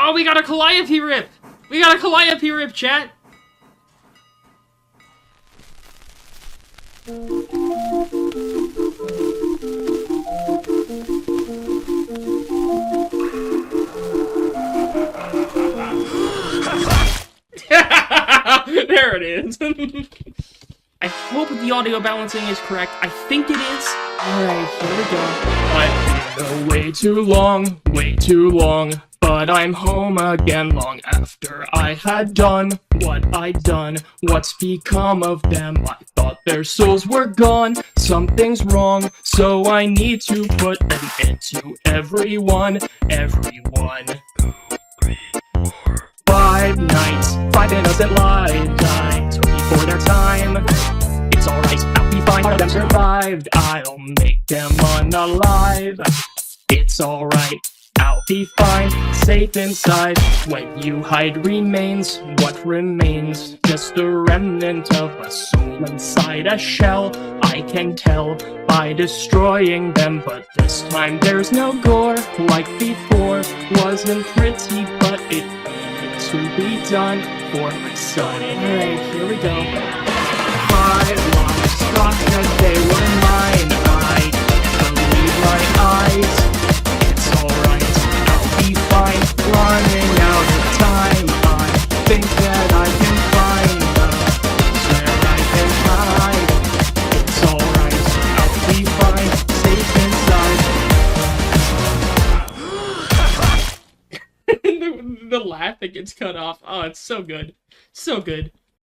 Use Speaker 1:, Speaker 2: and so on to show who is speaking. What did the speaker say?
Speaker 1: Oh, we got a Calliope rip! We got a Calliope rip, chat! There it is. I hope the audio balancing is correct. I think it is. Alright, here we go. I've been away too long, but I'm home again long after I had done what I'd done. What's become of them? I thought their souls were gone. Something's wrong, so I need to put an end to everyone. 5 nights, 5 innocent lives died before their time. It's alright, I'll be fine. All of them survived, I'll make them unalive. It's alright, I'll be fine, safe inside. When you hide remains, what remains? Just a remnant of a soul inside a shell. I can tell by destroying them, but this time there's no gore. Like before, wasn't pretty, but it needed to be done for my son. Alright, here we go. 5 lives, thought that they were mine. I can't believe my eyes. It's alright, I'll be fine. Running out of time, I think that I can find a place where I can hide. It's alright, I'll be fine, safe inside. The laugh that gets cut off. Oh, it's so good. So good.